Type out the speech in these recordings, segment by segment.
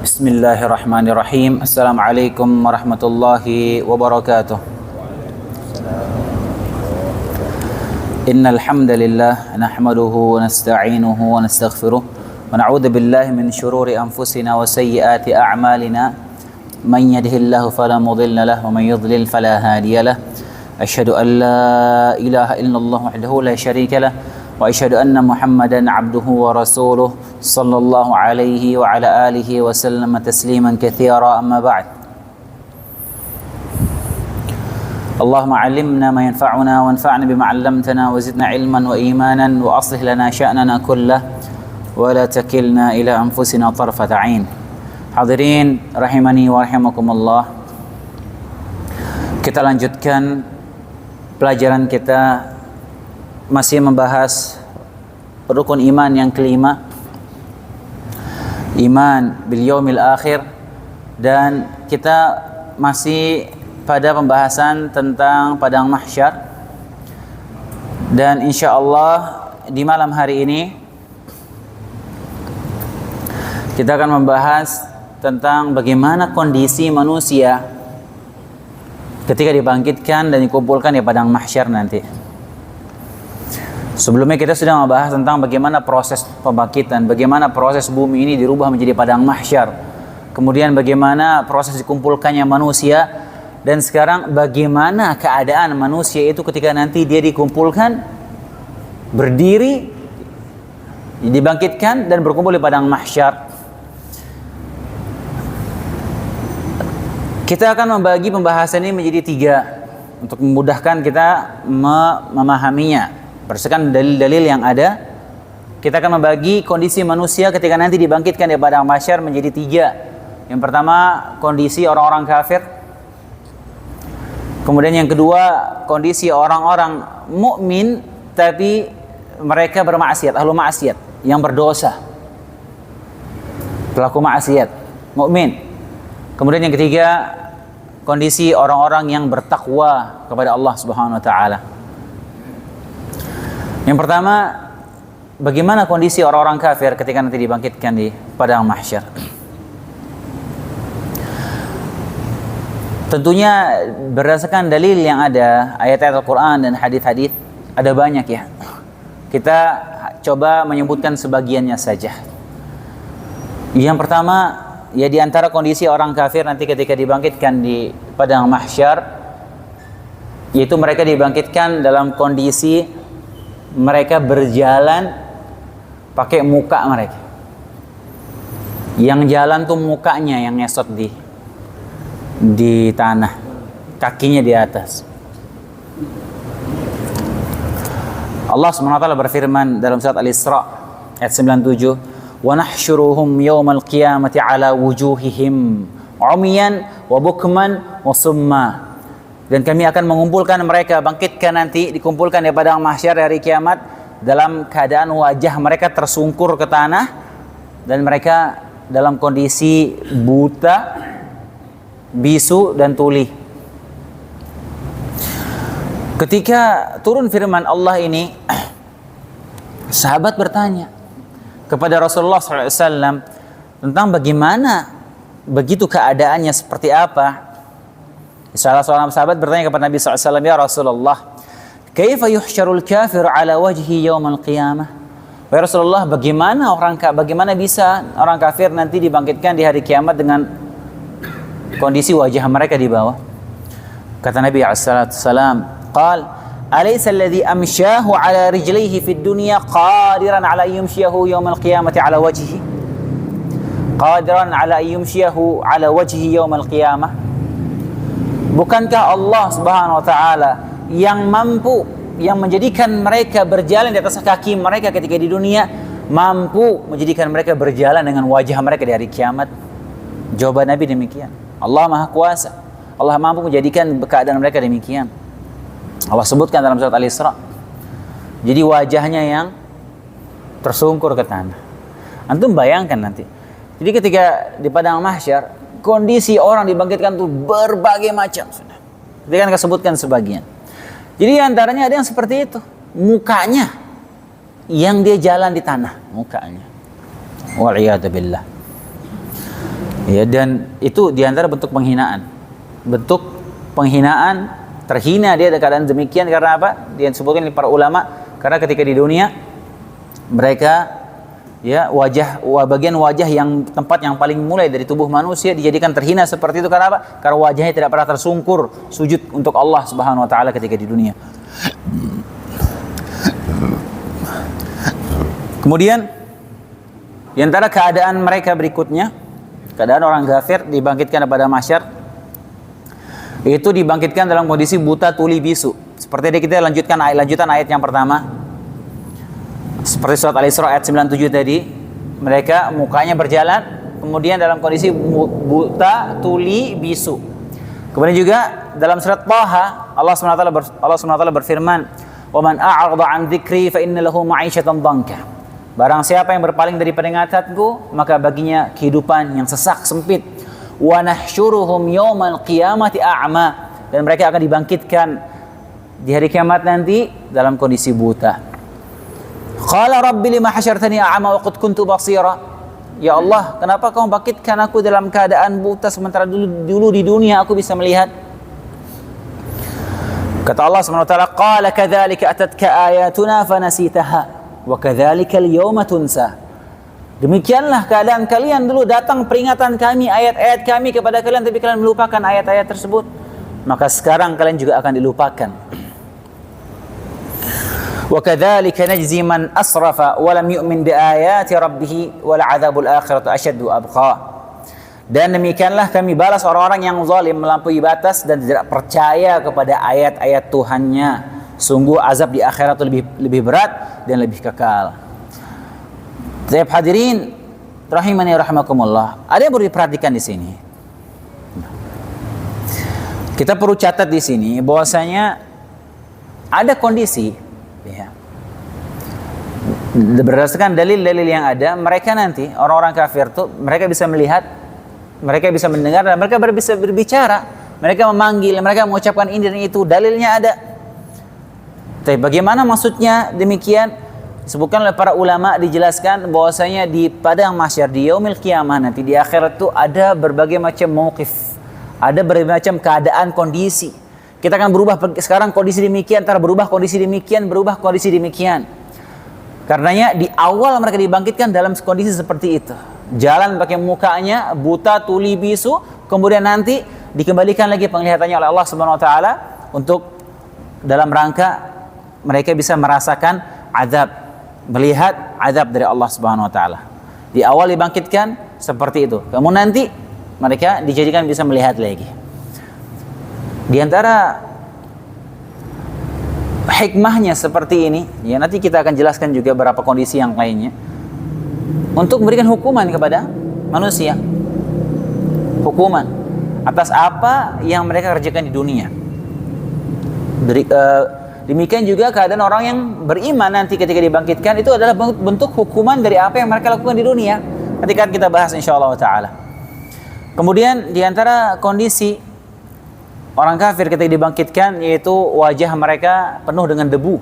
Bismillahirrahmanirrahim. Assalamualaikum warahmatullahi wabarakatuh. Innal hamdalillah nahmaduhu wa nasta'inuhu wa nastaghfiruh wa na'udzu billahi min shururi anfusina wa sayyiati a'malina. Man yahdihillahu fala mudilla lahu wa man yudlil fala hadiya lahu. Asyhadu an la ilaha illallah wahdahu la syarika lahu wa asyhadu anna Muhammadan abduhu wa rasuluh sallallahu alaihi wa ala alihi wa sallam tasliman katsira amma ba'd. Allahumma 'allimna ma yanfa'una wanfa'na bima 'allamtana wa zidna 'ilman wa imanan wa aslih lana sya'nana kullah wa la takilna ila anfusina tarfata 'ain. Hadirin rahimani wa rahimakumullah. Kita lanjutkan pelajaran kita masih membahas rukun iman yang kelima, iman bil yaumil akhir, dan kita masih pada pembahasan tentang padang mahsyar. Dan insyaallah di malam hari ini kita akan membahas tentang bagaimana kondisi manusia ketika dibangkitkan dan dikumpulkan di padang mahsyar nanti. Sebelumnya kita sudah membahas tentang bagaimana proses pembangkitan, bagaimana proses bumi ini dirubah menjadi padang mahsyar, kemudian bagaimana proses dikumpulkannya manusia, dan sekarang bagaimana keadaan manusia itu ketika nanti dia dikumpulkan, berdiri, dibangkitkan dan berkumpul di padang mahsyar. Kita akan membagi pembahasan ini menjadi 3 untuk memudahkan kita memahaminya. Berdasarkan dalil-dalil yang ada, kita akan membagi kondisi manusia ketika nanti dibangkitkan di padang mahsyar menjadi 3. Yang pertama, kondisi orang-orang kafir. Kemudian yang kedua, kondisi orang-orang mukmin tapi mereka bermaksiat, ahlu maksiat, yang berdosa, pelaku maksiat, mukmin. Kemudian yang ketiga, kondisi orang-orang yang bertakwa kepada Allah Subhanahu wa taala. Yang pertama, bagaimana kondisi orang-orang kafir ketika nanti dibangkitkan di padang mahsyar? Tentunya berdasarkan dalil yang ada, ayat-ayat Al-Quran dan hadis-hadis, ada banyak ya. Kita coba menyebutkan sebagiannya saja. Yang pertama, ya di antara kondisi orang kafir nanti ketika dibangkitkan di padang mahsyar, yaitu mereka dibangkitkan dalam kondisi mereka berjalan pakai muka mereka. Yang jalan tuh mukanya yang ngesot di tanah, kakinya di atas. Allah SWT berfirman dalam surat Al-Isra ayat 97, "Wa nahsyuruhum yawmal qiyamati ala wujuhihim umyan wa bukman wa summa." Dan kami akan mengumpulkan mereka, bangkitkan nanti, dikumpulkan di padang mahsyar hari kiamat dalam keadaan wajah mereka tersungkur ke tanah dan mereka dalam kondisi buta, bisu dan tuli. Ketika turun firman Allah ini, sahabat bertanya kepada Rasulullah SAW tentang bagaimana begitu keadaannya, seperti apa. Salah seorang sahabat bertanya kepada Nabi SAW, "Ya Rasulullah, kaifa yuhsyarul kafir ala wajhi yawmal qiyamah?" Ya Rasulullah, bagaimana bisa orang kafir nanti dibangkitkan di hari kiamat dengan kondisi wajah mereka di bawah? Kata Nabi SAW, "Qal, alaysa alladhi amsyahu ala rijlihi fid dunya qadiran ala yumsyahu yawmal qiyamati ala wajhihi? Qadiran ala yumsyahu ala wajhihi yawmal qiyamah?" Bukankah Allah Subhanahu wa taala yang mampu, yang menjadikan mereka berjalan di atas kaki mereka ketika di dunia, mampu menjadikan mereka berjalan dengan wajah mereka di hari kiamat? Jawaban Nabi demikian. Allah Maha Kuasa. Allah mampu menjadikan keadaan mereka demikian. Allah sebutkan dalam surat Al-Isra. Jadi wajahnya yang tersungkur ke tanah. Antum bayangkan nanti. Jadi ketika di padang mahsyar, kondisi orang dibangkitkan itu berbagai macam sudah. Kita kan sebutkan sebagian. Jadi antaranya ada yang seperti itu, mukanya yang dia jalan di tanah, mukanya. Wal'iyadu billah. Ya, dan itu diantara bentuk penghinaan. Bentuk penghinaan, terhina dia dalam keadaan demikian karena apa? Dia disebutkan oleh para ulama karena ketika di dunia mereka ya bagian wajah yang tempat yang paling mulai dari tubuh manusia dijadikan terhina seperti itu karena apa? Karena wajahnya tidak pernah tersungkur sujud untuk Allah Subhanahu wa taala ketika di dunia. Kemudian di antara keadaan mereka berikutnya, keadaan orang kafir dibangkitkan pada mahsyar, itu dibangkitkan dalam kondisi buta tuli bisu. Seperti kita lanjutan ayat yang pertama. Seperti surat Al-Isra ayat 97 tadi, mereka mukanya berjalan, kemudian dalam kondisi buta tuli bisu. Kemudian juga dalam surat Taha, Allah SWT berfirman, "Wa man a'rada 'an dzikri fa inna lahu ma'isyatan dhanka." Barang siapa yang berpaling dari peringatanku, maka baginya kehidupan yang sesak, sempit. Wa nahsyuruhum yaumal qiyamati a'ma, dan mereka akan dibangkitkan di hari kiamat nanti dalam kondisi buta. Qala rabbi lima hasyartani a'ma wa qad kuntu basira. Ya Allah, kenapa kau bangkitkan aku dalam keadaan buta sementara dulu di dunia aku bisa melihat? Kata Allah Subhanahu wa taala, qala kadzalika atatka ayatuna fanasitaha wa kadzalika al-yawma tunsa. Demikianlah keadaan kalian, dulu datang peringatan kami, ayat-ayat kami kepada kalian, tapi kalian melupakan ayat-ayat tersebut, maka sekarang kalian juga akan dilupakan. Wa kadzalika najzi man asrafa wa lam yu'min bi ayati rabbih wal 'adzabul akhirati asyaddu abqa. Dan demikianlah kami balas orang-orang yang zalim, melampaui batas dan tidak percaya kepada ayat-ayat Tuhannya. Sungguh azab di akhirat itu lebih berat dan lebih kekal. Baik hadirin rahimani rahimakumullah. Ada yang perlu diperhatikan di sini. Kita perlu catat di sini bahwasanya ada kondisi ya. Berdasarkan dalil-dalil yang ada, mereka nanti orang-orang kafir tuh mereka bisa melihat, mereka bisa mendengar, dan mereka bisa berbicara, mereka memanggil, mereka mengucapkan ini dan itu, dalilnya ada. Tapi bagaimana maksudnya demikian? Disebutkan oleh para ulama, dijelaskan bahwasanya di padang mahsyar, di yaumil qiyamah nanti, di akhirat itu ada berbagai macam mauqif, ada berbagai macam keadaan, kondisi. Kita akan berubah, sekarang kondisi demikian, ntar berubah kondisi demikian, berubah kondisi demikian. Karenanya di awal mereka dibangkitkan dalam kondisi seperti itu. Jalan pakai mukanya buta tuli bisu, kemudian nanti dikembalikan lagi penglihatannya oleh Allah Subhanahu wa taala untuk dalam rangka mereka bisa merasakan azab, melihat azab dari Allah Subhanahu wa taala. Di awal dibangkitkan seperti itu. Kemudian nanti mereka dijadikan bisa melihat lagi. Di antara hikmahnya seperti ini, ya nanti kita akan jelaskan juga beberapa kondisi yang lainnya untuk memberikan hukuman kepada manusia. Hukuman atas apa yang mereka kerjakan di dunia. Demikian juga keadaan orang yang beriman nanti ketika dibangkitkan itu adalah bentuk hukuman dari apa yang mereka lakukan di dunia. Nanti kan kita bahas insyaallah taala. Kemudian di antara kondisi orang kafir ketika dibangkitkan yaitu wajah mereka penuh dengan debu.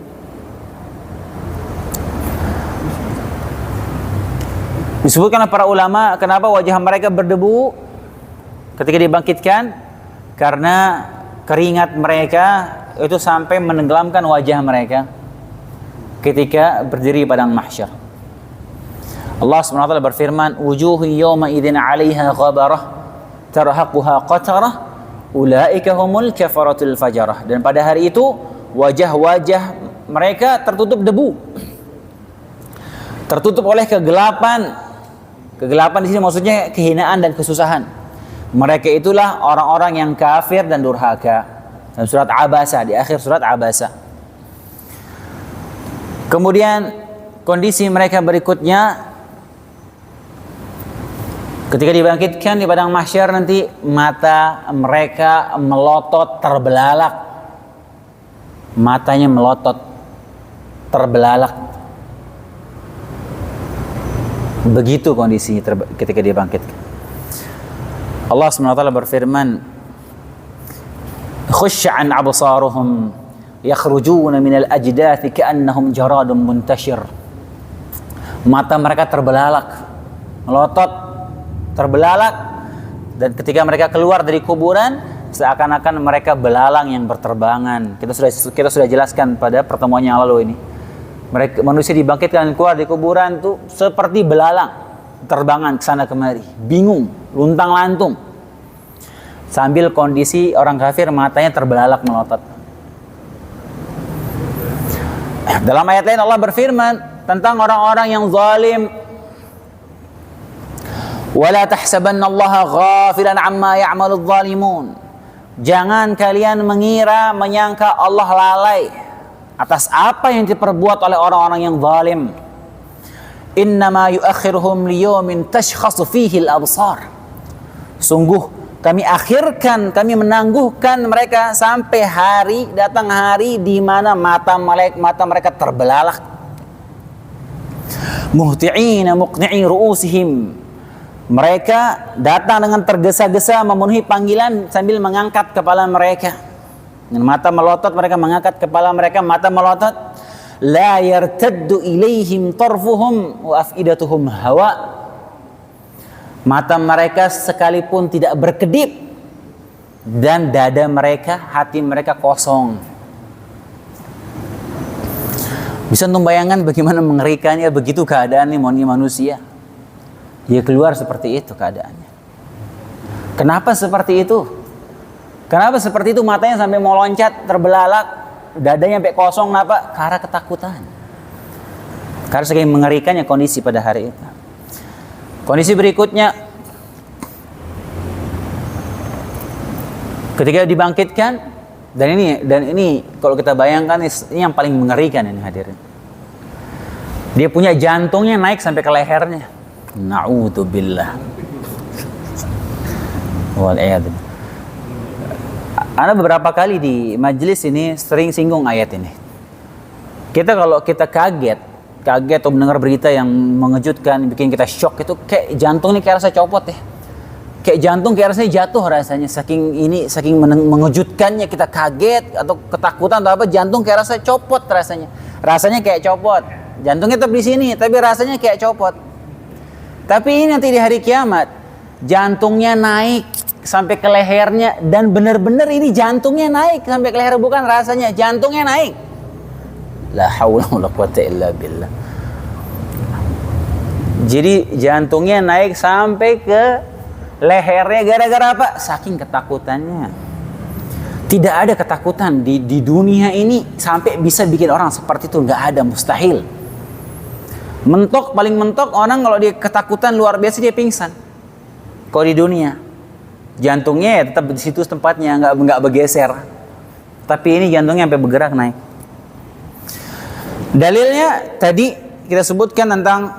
Disebutkan oleh para ulama kenapa wajah mereka berdebu ketika dibangkitkan, karena keringat mereka itu sampai menenggelamkan wajah mereka ketika berdiri pada mahsyar. Allah SWT berfirman, wujuhu yawma idzin 'alaiha ghabarah tarhaquha qatarah ulaika humul kafaratul fajarah. Dan pada hari itu wajah-wajah mereka tertutup debu, tertutup oleh kegelapan. Kegelapan di sini maksudnya kehinaan dan kesusahan. Mereka itulah orang-orang yang kafir dan durhaka. Dalam surat Abasa, di akhir surat Abasa. Kemudian kondisi mereka berikutnya ketika dibangkitkan di padang mahsyar nanti, mata mereka melotot terbelalak. Matanya melotot terbelalak. Begitu kondisinya ketika dibangkitkan. Allah SWT berfirman, khusy'an absaruhum yakhrujuna minal ajdathi ka'annahum jaradun muntashir. Mata mereka terbelalak, melotot, terbelalak Dan ketika mereka keluar dari kuburan, seakan-akan mereka belalang yang berterbangan. Kita sudah jelaskan pada pertemuan yang lalu ini. Manusia dibangkitkan keluar di kuburan tuh seperti belalang, terbangan ke sana kemari, bingung, luntang-lantung. Sambil kondisi orang kafir matanya terbelalak melotot. Dalam ayat lain Allah berfirman tentang orang-orang yang zalim. Wala tahsabannallaha ghafilan amma ya'maludz zalimun. Jangan kalian menyangka Allah lalai atas apa yang diperbuat oleh orang-orang yang zalim. Innama yuakhiruhum liyawmin tashkhasu fihi al-absar. Sungguh kami menangguhkan mereka sampai datang hari di mana mata mereka terbelalak. Muhti'ina muqni'i ru'usihim. Mereka datang dengan tergesa-gesa memenuhi panggilan sambil mengangkat kepala mereka. Dengan mata melotot mereka mengangkat kepala mereka, mata melotot. La yartaddu ilaihim tarfuhum wa afidatuhum hawa. Mata mereka sekalipun tidak berkedip dan dada mereka, hati mereka kosong. Bisa untuk bayangkan bagaimana mengerikannya begitu keadaannya manusia. Dia keluar seperti itu keadaannya. Kenapa seperti itu? Kenapa seperti itu matanya sampai mau loncat, terbelalak, dadanya sampai kosong, kenapa? Karena ketakutan. Karena saking mengerikannya kondisi pada hari itu. Kondisi berikutnya, ketika dibangkitkan, dan ini kalau kita bayangkan ini yang paling mengerikan ini hadirin. Dia punya jantungnya naik sampai ke lehernya. Na'udzubillah. Wal'iyadu. Ana beberapa kali di majelis ini sering singgung ayat ini. Kalau kita kaget atau mendengar berita yang mengejutkan, bikin kita shock, itu kayak jantung ini kayak rasa copot ya. Kayak jantung kayak rasanya jatuh rasanya, saking mengejutkannya, kita kaget atau ketakutan atau apa, jantung kayak rasa copot rasanya kayak copot. Jantungnya tetap di sini tapi rasanya kayak copot. Tapi ini nanti di hari kiamat jantungnya naik sampai ke lehernya, dan benar-benar ini jantungnya naik sampai ke leher, bukan rasanya, jantungnya naik. La haula wala quwata illa billah. Jadi jantungnya naik sampai ke lehernya, gara-gara apa? Saking ketakutannya. Tidak ada ketakutan di dunia ini sampai bisa bikin orang seperti itu, nggak ada, mustahil. Paling mentok orang kalau dia ketakutan luar biasa dia pingsan. Kalau di dunia jantungnya ya tetap di situ tempatnya, nggak bergeser. Tapi ini jantungnya sampai bergerak naik. Dalilnya tadi kita sebutkan tentang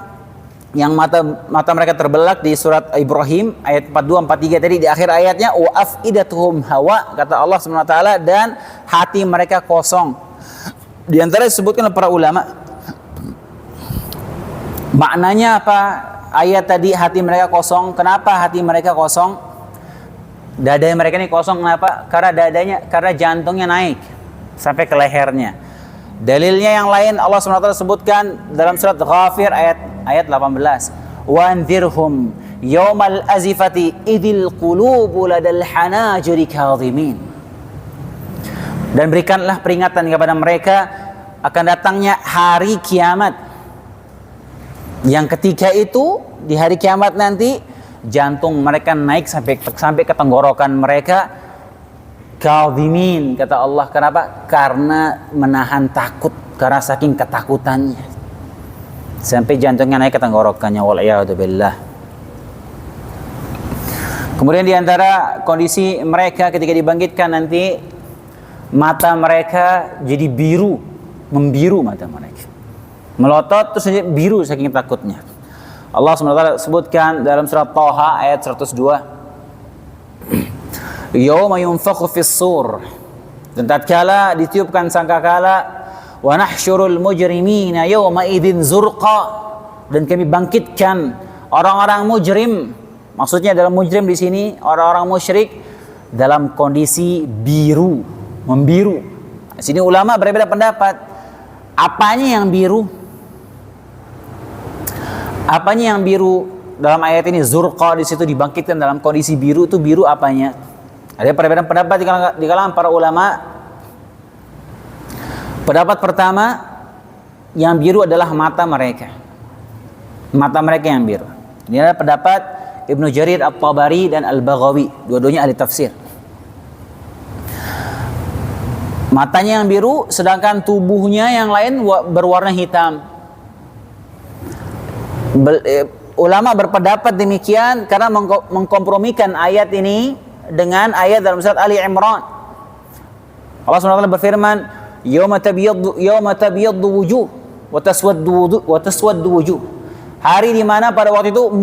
yang mata mereka terbelalak di surat Ibrahim ayat 42 43 tadi, di akhir ayatnya wa afidatuhum hawa, kata Allah Subhanahu wa taala, dan hati mereka kosong. Di antara disebutkan oleh para ulama, maknanya apa ayat tadi hati mereka kosong? Kenapa hati mereka kosong? Dada mereka ini kosong kenapa? Karena jantungnya naik sampai ke lehernya. Dalilnya yang lain Allah SWT sebutkan dalam surat Ghafir ayat 18. Wanzirhum yawmal azifati idil qulubu ladal hanajiri kadhimin. Dan berikanlah peringatan kepada mereka akan datangnya hari kiamat, yang ketika itu di hari kiamat nanti jantung mereka naik sampai ke tenggorokan mereka. Kadhimin, kata Allah. Kenapa? Karena menahan takut, karena saking ketakutannya sampai jantungnya naik ke tenggorokannya. Wal'iyadzubillah. Kemudian di antara kondisi mereka ketika dibangkitkan nanti, mata mereka jadi biru, membiru mata mereka, melotot terus biru saking takutnya. Allah SWT sebutkan dalam surat Thaha ayat 102. Yawma yunfakhu fis-sur, dan tatkala ditiupkan sangkakala, wa nahsyurul mujrimina yawma idzin zurqa, dan kami bangkitkan orang-orang mujrim, maksudnya dalam mujrim di sini orang-orang musyrik, dalam kondisi biru, membiru. Di sini ulama berbeda pendapat, apanya yang biru? Apanya yang biru? dalam ayat ini zurqa di situ dibangkitkan dalam kondisi biru, itu biru apanya? Ada perbedaan pendapat di kalangan para ulama. Pendapat pertama, yang biru adalah mata mereka. Mata mereka yang biru. Ini adalah pendapat Ibnu Jarir At-Tabari dan Al-Baghawi, dua-duanya ahli tafsir. Matanya yang biru, sedangkan tubuhnya yang lain berwarna hitam. Ulama berpendapat demikian karena mengkompromikan ayat ini dengan ayat dalam surat Ali Imran. Allah SWT berfirman, "Yauma tabyaddu wujuh wa taswaddu wujuh." Hari di mana pada waktu itu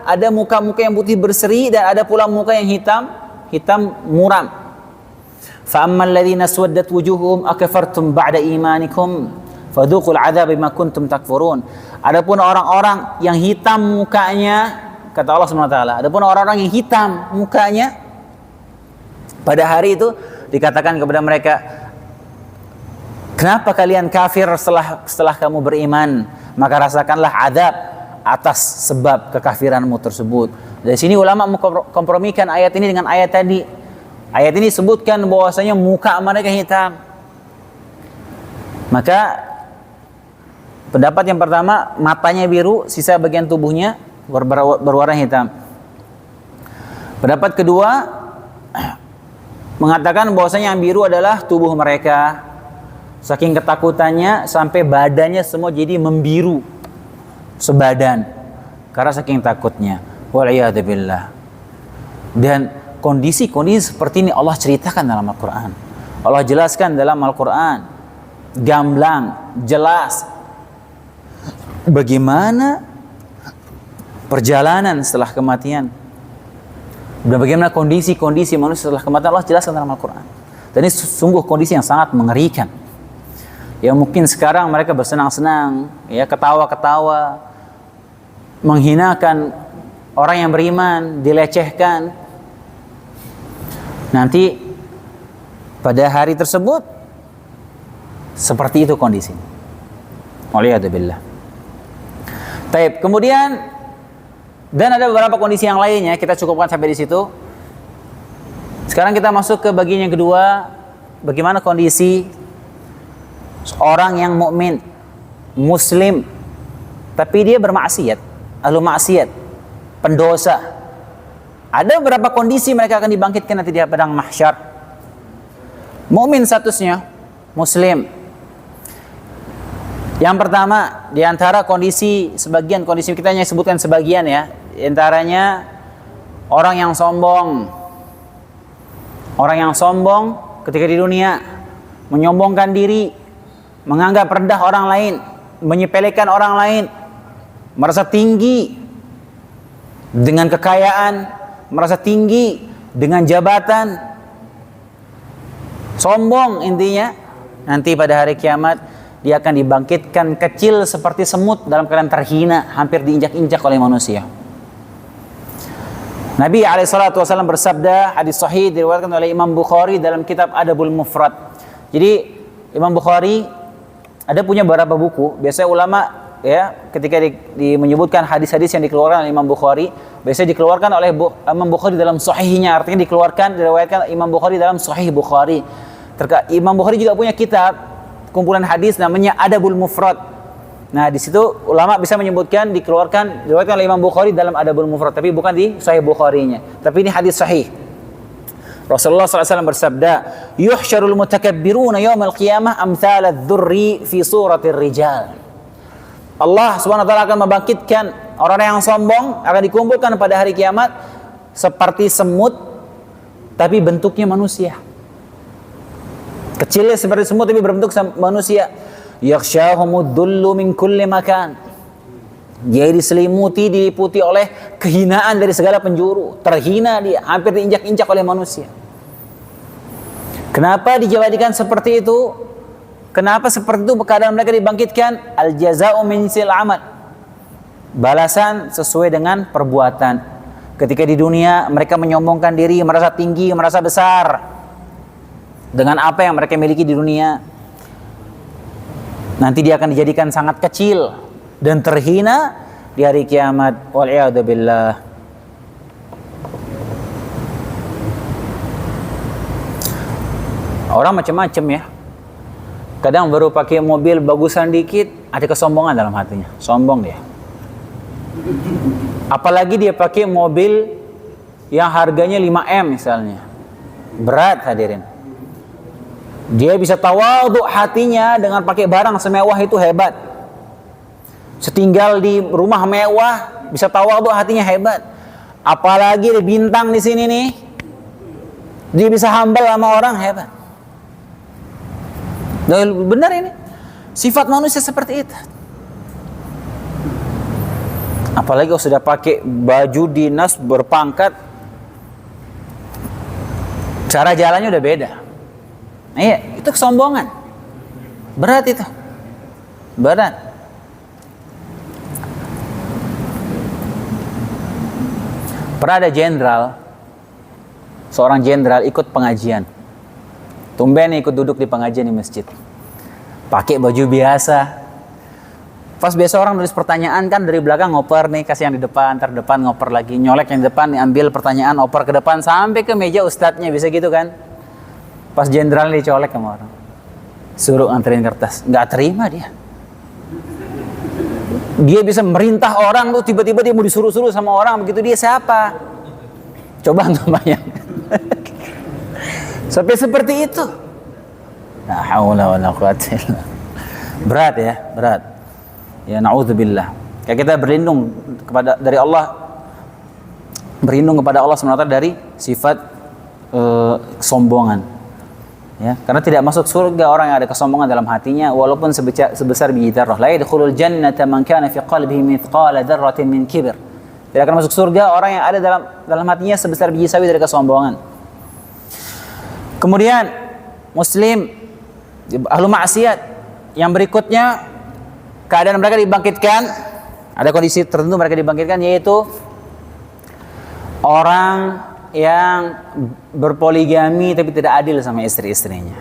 ada muka-muka yang putih berseri dan ada pula muka yang hitam muram. فَأَمَّا الَّذِينَ اسْوَدَّتْ وُجُوهُهُمْ أَكَفَرْتُمْ بَعْدَ إِيمَانِكُمْ فَذُوقُوا الْعَذَابَ بِمَا كُنْتُمْ تَكْفُرُونَ. Adapun orang-orang yang hitam mukanya, kata Allah SWT, adapun orang-orang yang hitam mukanya pada hari itu dikatakan kepada mereka, kenapa kalian kafir setelah kamu beriman? Maka rasakanlah azab atas sebab kekafiranmu tersebut. Dari sini ulama mengkompromikan ayat ini dengan ayat tadi. Ayat ini sebutkan bahwasanya muka mereka hitam. Maka pendapat yang pertama, matanya biru, sisa bagian tubuhnya berwarna hitam. Pendapat kedua mengatakan bahwasanya yang biru adalah tubuh mereka. Saking ketakutannya sampai badannya semua jadi membiru sebadan karena saking takutnya. Wal'iyadzubillah. Dan kondisi-kondisi seperti ini Allah ceritakan dalam Al-Quran. Allah jelaskan dalam Al-Quran. Gamblang, jelas. Bagaimana perjalanan setelah kematian. Dan bagaimana kondisi-kondisi manusia setelah kematian Allah jelaskan dalam Al-Quran. Dan ini sungguh kondisi yang sangat mengerikan. Yang mungkin sekarang mereka bersenang-senang, ya, ketawa-ketawa, menghinakan orang yang beriman, dilecehkan. Nanti pada hari tersebut seperti itu kondisi. Waliyadzubillah. Baik, kemudian dan ada beberapa kondisi yang lainnya, kita cukupkan sampai di situ. Sekarang kita masuk ke bagian yang kedua, bagaimana kondisi orang yang mukmin, muslim, tapi dia bermaksiat, ahlu maksiat, pendosa. Ada beberapa kondisi mereka akan dibangkitkan nanti di padang mahsyar. Mukmin statusnya muslim. Yang pertama, di antara kondisi kita hanya sebutkan sebagian ya. Di antaranya orang yang sombong. Orang yang sombong ketika di dunia menyombongkan diri, menganggap rendah orang lain, menyepelekan orang lain, merasa tinggi dengan kekayaan, merasa tinggi dengan jabatan, sombong intinya. Nanti pada hari kiamat dia akan dibangkitkan kecil seperti semut dalam keadaan terhina, hampir diinjak-injak oleh manusia. Nabi SAW bersabda, hadis sahih diriwayatkan oleh Imam Bukhari dalam kitab Adabul Mufrad. Jadi Imam Bukhari ada punya beberapa buku. Biasanya ulama ya ketika menyebutkan hadis-hadis yang dikeluarkan oleh Imam Bukhari, biasanya dikeluarkan oleh Imam Bukhari dalam sahihnya, artinya diriwayatkan Imam Bukhari dalam Sahih Bukhari. Imam Bukhari juga punya kitab kumpulan hadis namanya Adabul Mufrad. Nah, di situ ulama bisa menyebutkan diriwayatkan oleh Imam Bukhari dalam Adabul Mufrad, tapi bukan di Sahih Bukharinya. Tapi ini hadis sahih. Rasulullah SAW bersabda, "Yuhsyarul mutakabbiruna yaumal qiyamah amthal adh-dhurri fi suratir rijal." Allah SWT akan membangkitkan orang yang sombong, akan dikumpulkan pada hari kiamat seperti semut tapi bentuknya manusia. Kecilnya seperti semut tapi berbentuk manusia. Yakhshahumud dhullu min kulli makan. Dia diselimuti, diliputi oleh kehinaan dari segala penjuru. Terhina dia, hampir diinjak-injak oleh manusia. Kenapa dijadikan seperti itu? Kenapa seperti itu keadaan mereka dibangkitkan? Al-jaza'u min jinsil amal. Balasan sesuai dengan perbuatan. Ketika di dunia mereka menyombongkan diri, merasa tinggi, merasa besar dengan apa yang mereka miliki di dunia. Nanti dia akan dijadikan sangat kecil dan terhina di hari kiamat. Wal'iyadzubillah. Orang macam-macam ya. Kadang baru pakai mobil bagusan dikit, ada kesombongan dalam hatinya. Sombong dia. Apalagi dia pakai mobil yang harganya 5M misalnya. Berat hadirin. Dia bisa tawadhu hatinya dengan pakai barang semewah itu hebat. Setinggal di rumah mewah, bisa tawadhu hatinya hebat. Apalagi ada bintang di sini nih. Dia bisa humble sama orang, hebat. Benar ini. Sifat manusia seperti itu. Apalagi kalau sudah pakai baju dinas berpangkat, cara jalannya udah beda. Iya, itu kesombongan. Berat itu. Berat. Pernah ada jenderal, seorang jenderal ikut pengajian. Tumben ikut duduk di pengajian di masjid. Pakai baju biasa. Pas biasa orang nulis pertanyaan kan dari belakang ngoper nih, kasih yang di depan, ntar depan ngoper lagi, nyolek yang di depan, ambil pertanyaan, oper ke depan sampai ke meja ustadznya, bisa gitu kan? Pas jenderal dicolek sama orang, suruh nganterin kertas, nggak terima dia. Dia bisa merintah orang tuh, tiba-tiba dia mau disuruh-suruh sama orang, begitu dia siapa? Coba untuk bayangkan. Sampai seperti itu. La haula wala quwwata illa billah. Berat ya, berat. Ya naudzubillah. Kayak kita berlindung kepada dari Allah, berlindung kepada Allah SWT dari sifat kesombongan. Ya, karena tidak masuk surga orang yang ada kesombongan dalam hatinya walaupun sebesar biji zarrah. La yadkhulul jannata man kana fi qalbihi mithqala dzarratin min kibr. Tidak akan masuk surga orang yang ada dalam hatinya sebesar biji sawi dari kesombongan. Kemudian muslim ahlu maksiat yang berikutnya, keadaan mereka dibangkitkan, ada kondisi tertentu mereka dibangkitkan, yaitu orang yang berpoligami tapi tidak adil sama istri-istrinya.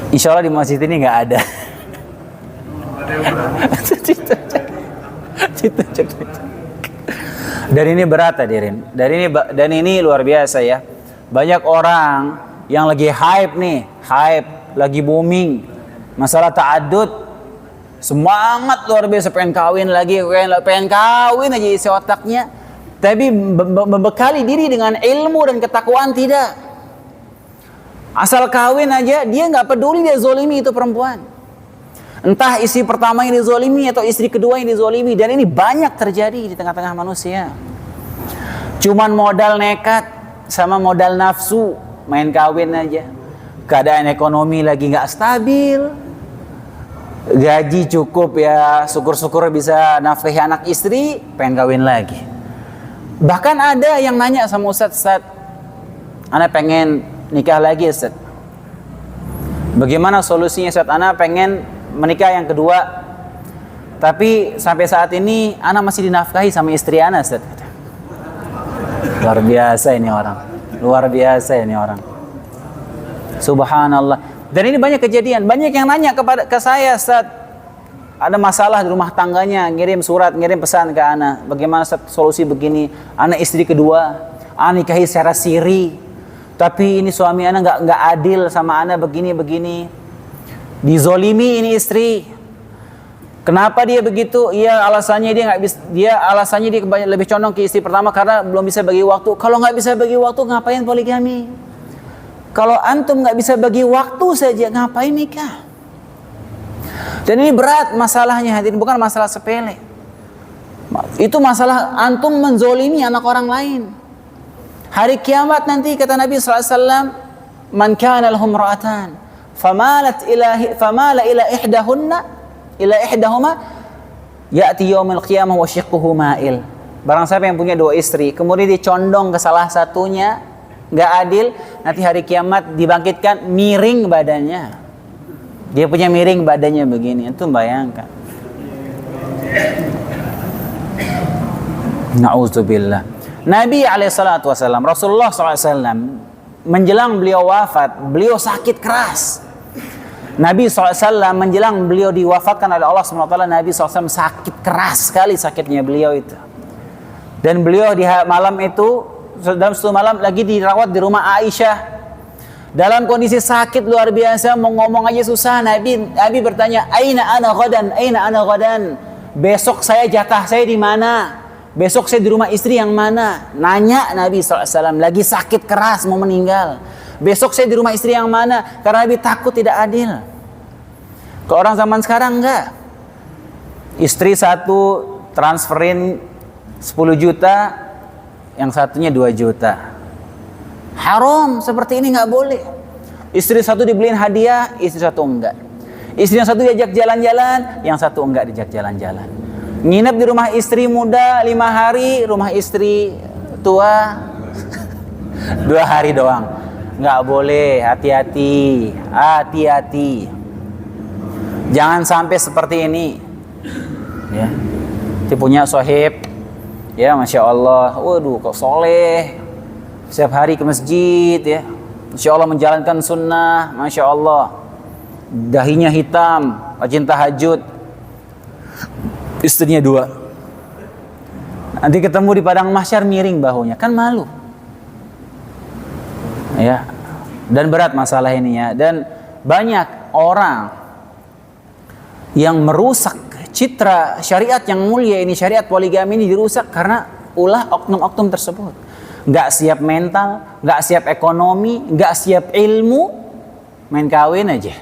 Insya Allah di masjid ini nggak ada. Dan ini berat hadirin. Dan ini luar biasa ya. Banyak orang yang lagi hype nih, lagi booming masalah ta'addud, semangat luar biasa, pengen kawin lagi, pengen kawin aja isi otaknya, tapi membekali diri dengan ilmu dan ketakwaan tidak. Asal kawin aja dia nggak peduli dia zolimi itu perempuan, entah istri pertama yang dizolimi atau istri kedua yang dizolimi. Dan ini banyak terjadi di tengah-tengah manusia. Cuman modal nekat sama modal nafsu main kawin aja. Keadaan ekonomi lagi nggak stabil, gaji cukup ya syukur-syukur bisa nafkahi anak istri, pengen kawin lagi. Bahkan ada yang nanya sama Ustadz, Ana pengen nikah lagi Ustadz, bagaimana solusinya Ustadz? Ana pengen menikah yang kedua, tapi sampai saat ini Ana masih dinafkahi sama istri Ana Ustadz. Luar biasa ini orang, luar biasa ini orang. Subhanallah. Dan ini banyak kejadian, banyak yang nanya ke saya, Ustaz, ada masalah di rumah tangganya, ngirim surat, ngirim pesan ke ana, bagaimana Ustaz solusi begini, ana istri kedua, ana nikahi secara siri, tapi ini suami ana nggak adil sama ana, begini, dizolimi ini istri. Kenapa dia begitu? Alasannya dia lebih condong ke istri pertama karena belum bisa bagi waktu. Kalau nggak bisa bagi waktu, ngapain poligami? Kalau antum nggak bisa bagi waktu saja, ngapain nikah? Dan ini berat masalahnya, hadirin, bukan masalah sepele. Itu masalah antum menzolimi anak orang lain. Hari kiamat nanti kata Nabi SAW, man kana lahum ra'atan, famala ila ihdahuma, ya'ti yaumil qiyamah wa shiqquhu ma'il. Barang siapa yang punya dua istri, kemudian dicondong ke salah satunya, nggak adil, nanti hari kiamat dibangkitkan miring badannya. Dia punya miring badannya begini, itu bayangkan. Na'udzubillah. Nabi SAW, Rasulullah SAW, menjelang beliau wafat, beliau sakit keras. Nabi SAW menjelang beliau diwafatkan oleh Allah SWT, Nabi SAW sakit keras sekali sakitnya beliau itu. Dan beliau di malam itu, dalam satu malam lagi dirawat di rumah Aisyah. Dalam kondisi sakit luar biasa, mau ngomong aja susah. Nabi bertanya, Aina ana ghadan, Aina ana ghadan. Besok saya jatah saya di mana? Besok saya di rumah istri yang mana? Nanya Nabi SAW, lagi sakit keras mau meninggal. Besok saya di rumah istri yang mana? Karena Nabi takut tidak adil. Ke orang zaman sekarang enggak. Istri satu transferin 10 juta, yang satunya 2 juta. Haram, seperti ini enggak boleh. Istri satu dibeliin hadiah, istri satu enggak. Istri yang satu diajak jalan-jalan, yang satu enggak diajak jalan-jalan. Nginep di rumah istri muda 5 hari, rumah istri tua 2 hari doang. Nggak boleh, hati-hati. Jangan sampai seperti ini. Ya, punya sohib, ya masya Allah, waduh kok soleh, setiap hari ke masjid, ya, masya Allah menjalankan sunnah, masya Allah, dahinya hitam, rajin tahajud, istrinya 2. Nanti ketemu di padang mahsyar miring bahunya, kan malu. Ya, dan berat masalah ini ya, dan banyak orang yang merusak citra syariat yang mulia ini, syariat poligami ini dirusak karena ulah oknum-oknum tersebut. Nggak siap mental, nggak siap ekonomi, nggak siap ilmu, main kawin aja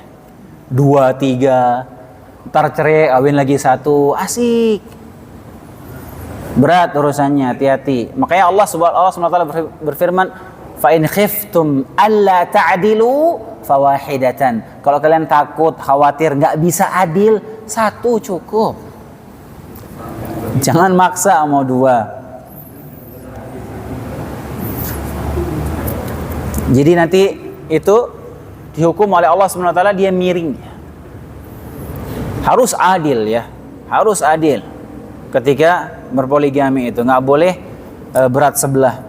2, 3, ntar cerai, kawin lagi 1, asik. Berat urusannya, hati-hati. Makanya Allah SWT berfirman, fa in khiftum alla ta'dilu fawahidatan. Kalau kalian takut, khawatir nggak bisa adil, 1 cukup. Jangan maksa mau 2. Jadi nanti itu dihukum oleh Allah SWT, dia miring. Harus adil ya, harus adil ketika berpoligami itu, nggak boleh berat sebelah.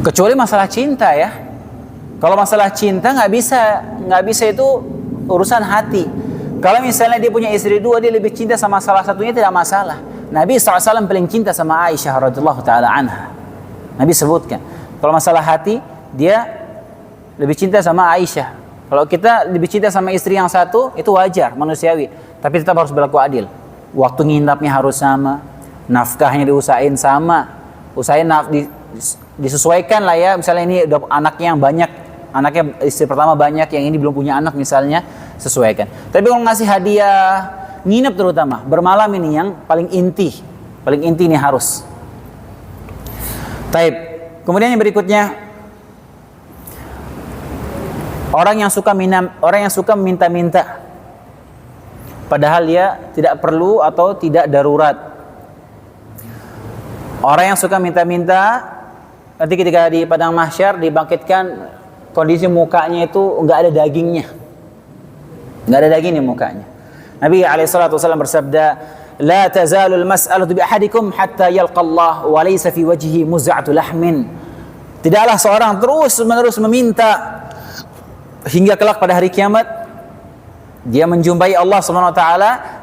Kecuali masalah cinta ya. Kalau masalah cinta nggak bisa itu urusan hati. Kalau misalnya dia punya istri 2, dia lebih cinta sama salah satunya, tidak masalah. Nabi SAW paling cinta sama Aisyah radhiyallahu taala anha. Nabi sebutkan. Kalau masalah hati, dia lebih cinta sama Aisyah. Kalau kita lebih cinta sama istri yang satu, itu wajar, manusiawi. Tapi tetap harus berlaku adil. Waktu nginapnya harus sama, nafkahnya diusahain sama, usahain disesuaikan lah ya. Misalnya ini udah anaknya yang banyak, anaknya istri pertama banyak, yang ini belum punya anak misalnya, sesuaikan. Tapi kalau ngasih hadiah, nginep terutama, bermalam ini yang paling inti ini harus. Taib. Kemudian yang berikutnya, orang yang suka meminta-minta, padahal dia tidak perlu atau tidak darurat. Orang yang suka minta-minta, nanti ketika di padang mahsyar dibangkitkan, kondisi mukanya itu nggak ada dagingnya, nggak ada daging di mukanya. Nabi SAW bersabda, la tazalul mas'alatu bi ahadikum hatta yalqa Allah wa laysa fi wajhihi muz'atu lahmin. Tidaklah seorang terus-menerus meminta hingga kelak pada hari kiamat dia menjumpai Allah SWT,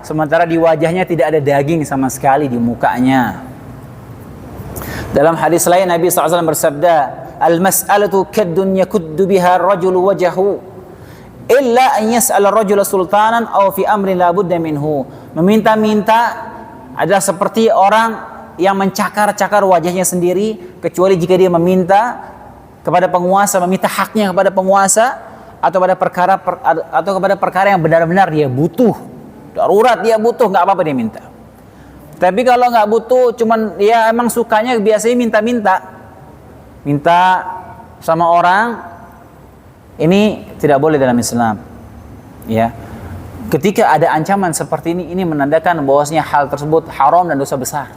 sementara di wajahnya tidak ada daging sama sekali di mukanya. Dalam hadis lain Nabi SAW bersabda, al-mas'alatu kaddun yakuddu biha ar-rajulu wajahu illa an yas'ala ar-rajula sultanan aw fi amrin la budda minhu. Meminta-minta adalah seperti orang yang mencakar-cakar wajahnya sendiri, kecuali jika dia meminta kepada penguasa, meminta haknya kepada penguasa, atau kepada perkara yang benar-benar dia butuh, darurat dia butuh, nggak apa-apa dia minta. Tapi kalau nggak butuh, cuman ya emang sukanya biasanya minta sama orang, ini tidak boleh dalam Islam. Ya, ketika ada ancaman seperti ini menandakan bahwasanya hal tersebut haram dan dosa besar.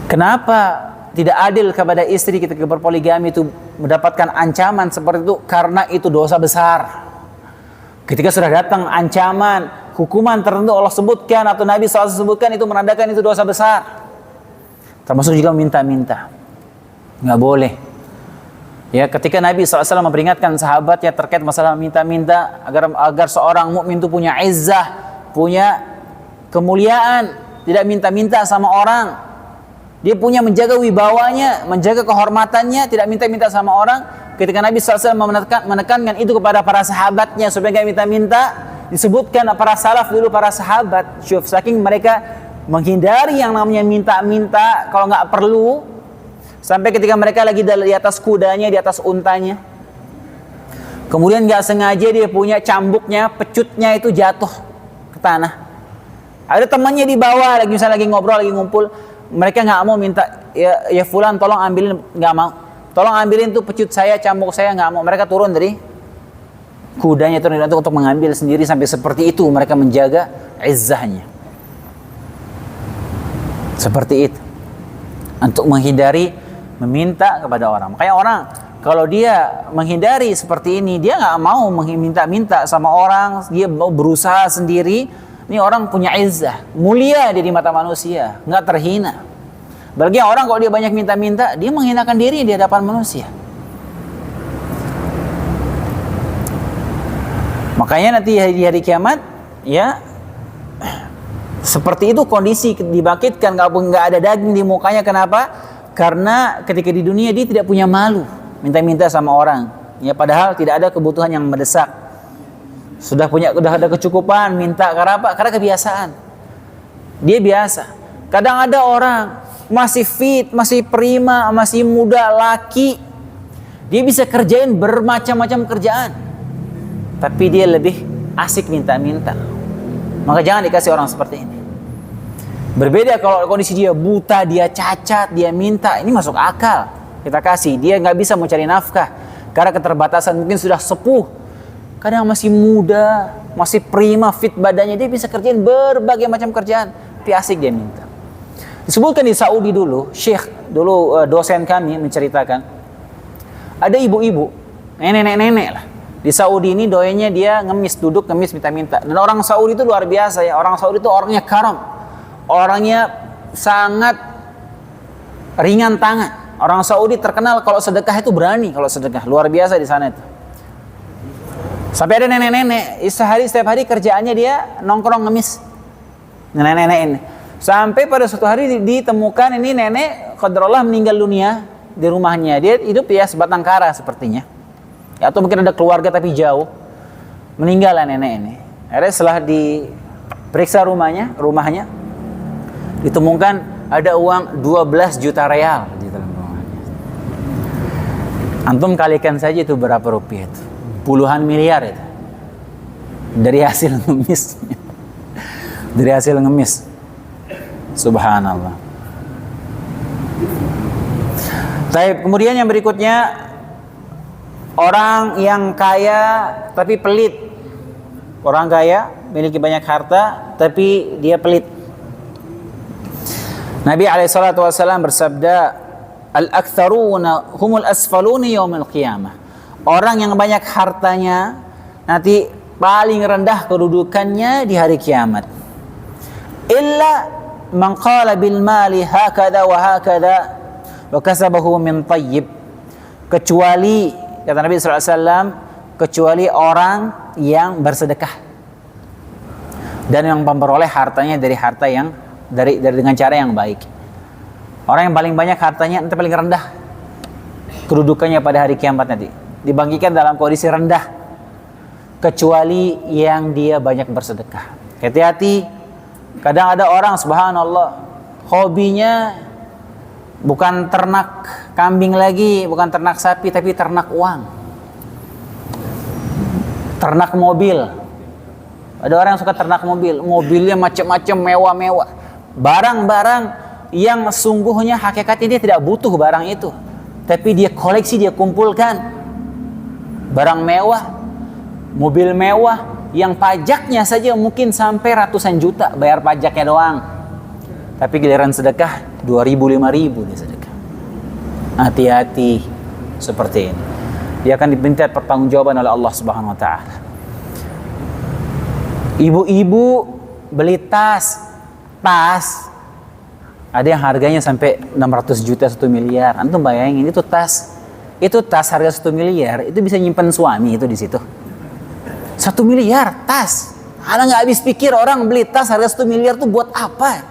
Kenapa tidak adil kepada istri ketika berpoligami itu mendapatkan ancaman seperti itu? Karena itu dosa besar. Ketika sudah datang ancaman, hukuman tertentu Allah sebutkan atau Nabi SAW sebutkan, itu menandakan itu dosa besar. Termasuk juga minta-minta, nggak boleh. Ya, ketika Nabi SAW memperingatkan sahabatnya terkait masalah minta-minta agar seorang mukmin itu punya izzah, punya kemuliaan, tidak minta-minta sama orang. Dia punya menjaga wibawanya, menjaga kehormatannya, tidak minta-minta sama orang. Ketika Nabi SAW menekankan itu kepada para sahabatnya supaya tidak minta-minta, disebutkan para salaf dulu, para sahabat, saking mereka menghindari yang namanya minta-minta kalau nggak perlu, sampai ketika mereka lagi di atas kudanya, di atas untanya, kemudian nggak sengaja dia punya cambuknya, pecutnya itu jatuh ke tanah. Ada temannya di bawah, misalnya lagi ngobrol, lagi ngumpul, mereka nggak mau minta, ya fulan tolong ambilin, nggak mau, tolong ambilin tuh pecut saya, cambuk saya, nggak mau. Mereka turun dari kudanya, turun untuk mengambil sendiri. Sampai seperti itu mereka menjaga izzahnya. Seperti itu, untuk menghindari meminta kepada orang. Makanya orang kalau dia menghindari seperti ini, dia nggak mau minta-minta sama orang, dia mau berusaha sendiri. Ini orang punya izzah, mulia dia di mata manusia, nggak terhina. Bagi orang kalau dia banyak minta-minta, dia menghinakan diri di hadapan manusia. Makanya nanti di hari kiamat, ya seperti itu kondisi dibangkitkan, nggak ada daging di mukanya. Kenapa? Karena ketika di dunia dia tidak punya malu minta-minta sama orang. Ya, padahal tidak ada kebutuhan yang mendesak. Sudah ada kecukupan, minta karena apa? Karena kebiasaan. Dia biasa. Kadang ada orang masih fit, masih prima, masih muda, laki, dia bisa kerjain bermacam-macam kerjaan, tapi dia lebih asik minta-minta. Maka jangan dikasih orang seperti ini. Berbeda kalau kondisi dia buta, dia cacat, dia minta, ini masuk akal. Kita kasih, dia nggak bisa mencari nafkah karena keterbatasan, mungkin sudah sepuh. Kadang masih muda, masih prima, fit badannya, dia bisa kerjain berbagai macam kerjaan, tapi asik dia minta. Disebutkan di Saudi dulu, Syekh dulu dosen kami menceritakan, ada ibu-ibu, nenek-nenek lah di Saudi ini, doanya dia ngemis, duduk ngemis minta-minta. Dan orang Saudi itu luar biasa ya, orang Saudi itu orangnya karam, orangnya sangat ringan tangan. Orang Saudi terkenal kalau sedekah itu berani, kalau sedekah luar biasa di sana itu. Sampai ada nenek-nenek, setiap hari kerjaannya dia nongkrong ngemis. Nenek-nenek ini. Sampai pada suatu hari ditemukan ini nenek qadarullah meninggal dunia di rumahnya. Dia hidup ya sebatang kara sepertinya. Ya, atau mungkin ada keluarga tapi jauh. Meninggal nenek ini. Akhirnya setelah diperiksa rumahnya ditemukan ada uang 12 juta real di dalam rumahnya. Antum kalikan saja itu berapa rupiah itu? Puluhan miliar itu. Dari hasil ngemis. Dari hasil ngemis. Subhanallah. Baik, kemudian yang berikutnya, orang yang kaya tapi pelit. Orang kaya memiliki banyak harta tapi dia pelit. Nabi SAW bersabda, al-aktsaruna humul asfaluna yaumil qiyamah. Orang yang banyak hartanya nanti paling rendah kedudukannya di hari kiamat. Illa man qala bil mali hakadha wa hakadha wa kasabahu min tayyib. Kecuali, kata Nabi SAW, kecuali orang yang bersedekah dan yang memperoleh hartanya dari harta yang dari dengan cara yang baik. Orang yang paling banyak hartanya nanti paling rendah kedudukannya pada hari kiamat nanti, dibangkitkan dalam kondisi rendah, kecuali yang dia banyak bersedekah. Hati-hati, kadang ada orang subhanallah hobinya bukan ternak kambing lagi, bukan ternak sapi, tapi ternak uang, ternak mobil. Ada orang yang suka ternak mobil, mobilnya macam-macam, mewah-mewah, barang-barang yang sungguhnya hakikatnya dia tidak butuh barang itu, tapi dia koleksi, dia kumpulkan. Barang mewah, mobil mewah, yang pajaknya saja mungkin sampai ratusan juta bayar pajaknya doang. Tapi giliran sedekah 2.000, 5.000 dia sedekah. Hati-hati seperti ini. Dia akan diminta pertanggungjawaban oleh Allah Subhanahu wa taala. Ibu-ibu beli tas ada yang harganya sampai 600 juta, 1 miliar. Antum bayangin itu tas Itu tas harga 1 miliar, itu bisa nyimpen suami itu di situ. 1 miliar tas. Ana nggak habis pikir orang beli tas harga 1 miliar tuh buat apa?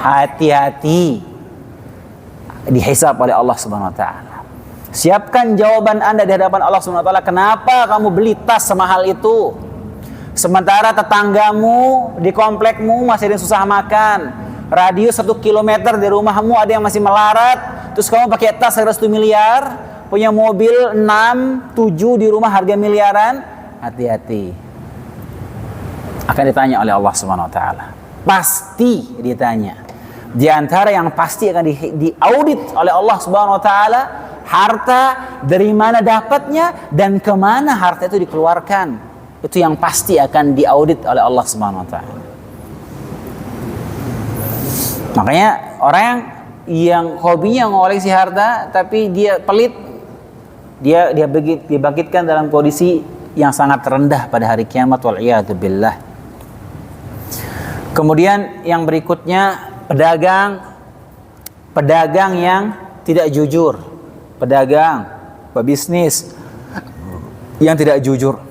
Hati-hati. Dihisab oleh Allah Subhanahu wa taala. Siapkan jawaban Anda di hadapan Allah Subhanahu wa taala, kenapa kamu beli tas semahal itu? Sementara tetanggamu di komplekmu masih ada yang susah makan. Radius 1 kilometer di rumahmu ada yang masih melarat. Terus kamu pakai tas harga 1 miliar, punya mobil 6, 7 di rumah harga miliaran. Hati-hati. Akan ditanya oleh Allah Subhanahu wa taala. Pasti ditanya. Di antara yang pasti akan diaudit oleh Allah Subhanahu wa taala, harta dari mana dapatnya dan kemana harta itu dikeluarkan. Itu yang pasti akan diaudit oleh Allah Subhanahu wa taala. Makanya orang yang hobinya mengoleksi harta tapi dia pelit, dia dibangkitkan dalam kondisi yang sangat rendah pada hari kiamat, wal iyadu billah. Kemudian yang berikutnya, pedagang yang tidak jujur, pedagang, pebisnis yang tidak jujur.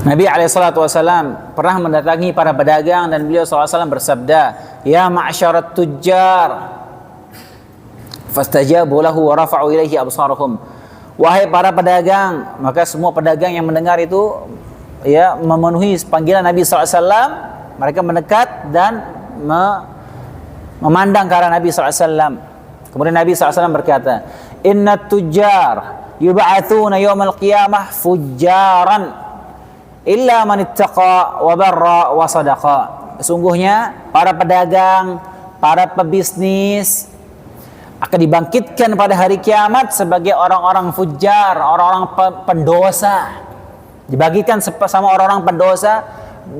Nabi SAW pernah mendatangi para pedagang dan beliau SAW bersabda, "Ya ma'syarat tujjar, fastajabu lahu wa rafa'u ilaihi absarahum." Wahai para pedagang, maka semua pedagang yang mendengar itu ya memenuhi panggilan Nabi SAW, mereka mendekat dan memandang ke arah Nabi SAW. Kemudian Nabi SAW berkata, "Inna tujjar yub'atsuna yawmal qiyamah fujjaran illa man ittaqa wa barra wa sadaqa." Sesungguhnya para pedagang, para pebisnis akan dibangkitkan pada hari kiamat sebagai orang-orang fujjar, orang-orang pendosa. Dibagikan sama orang-orang pendosa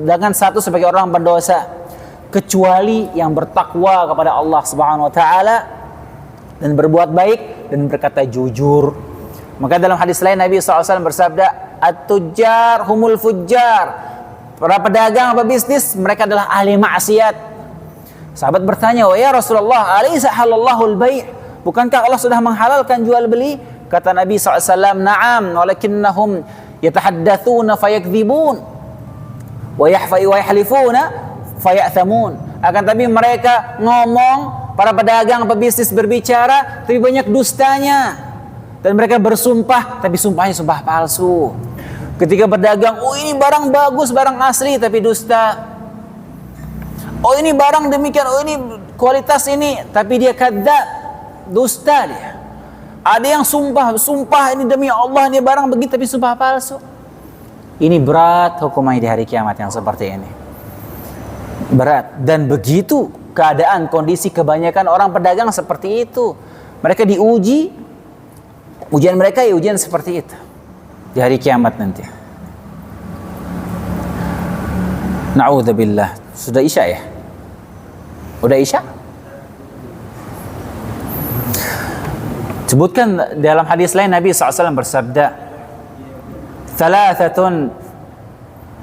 dengan satu sebagai orang pendosa, kecuali yang bertakwa kepada Allah Subhanahu wa taala dan berbuat baik dan berkata jujur. Maka dalam hadis lain Nabi SAW bersabda, "At-tujjar humul fujjar." Para pedagang apa bisnis, mereka adalah ahli maksiat. Sahabat bertanya, "Oh ya Rasulullah, alaysa halallahu al-bai'?" Bukankah Allah sudah menghalalkan jual beli? Kata Nabi SAW, "Na'am, walakinnahum yatahaddatsuna fayakdzibun wa yahlifuna fayathamun." Akan tapi mereka ngomong, para pedagang pebisnis berbicara tapi banyak dustanya, dan mereka bersumpah tapi sumpahnya sumpah palsu. Ketika berdagang, "Oh ini barang bagus, barang asli," tapi dusta. "Oh ini barang demikian, oh ini kualitas ini," tapi dia kadzdzab, dusta dia. Ada yang sumpah ini demi Allah ini barang begitu tapi sumpah palsu. Ini berat hukumnya di hari kiamat yang seperti ini. Berat. Dan begitu keadaan kondisi kebanyakan orang pedagang seperti itu. Mereka diuji, ujian mereka ya ujian seperti itu di hari kiamat nanti. Na'udzubillah. Sudah Isya ya? Udah Isya? Sebutkan dalam hadis lain Nabi SAW bersabda, "Thalathatun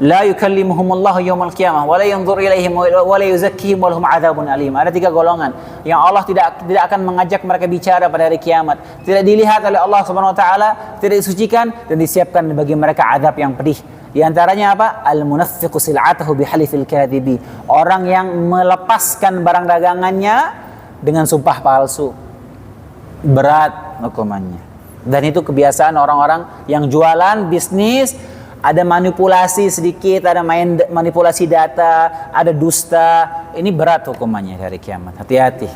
la yukallimuhumullahu yawmal qiyamah wa la yanzur ilaihim wa la yuzakkihim wa lahum adzabun alim." Ada 3 golongan yang Allah tidak akan mengajak mereka bicara pada hari kiamat, tidak dilihat oleh Allah Subhanahu wa taala, tidak disucikan dan disiapkan bagi mereka azab yang pedih. Di antaranya apa? Al-munaffiqu sil'atahu bihalifil kadhibi. Orang yang melepaskan barang dagangannya dengan sumpah palsu. Berat hukumannya. Dan itu kebiasaan orang-orang yang jualan bisnis, ada manipulasi sedikit, ada manipulasi data, ada dusta. Ini berat hukumannya dari kiamat. Hati-hati.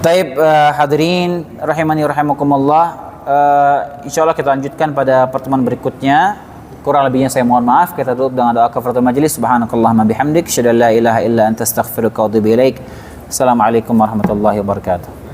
Taib hadirin rahimani rahimakumullah. Insyaallah kita lanjutkan pada pertemuan berikutnya. Kurang lebihnya saya mohon maaf. Kita tutup dengan doa kafaratul majelis. Subhanakallahumma bihamdik, asyhadu an la ilaha illa anta astaghfiruka wa atubu ilaik. Assalamualaikum warahmatullahi wabarakatuh.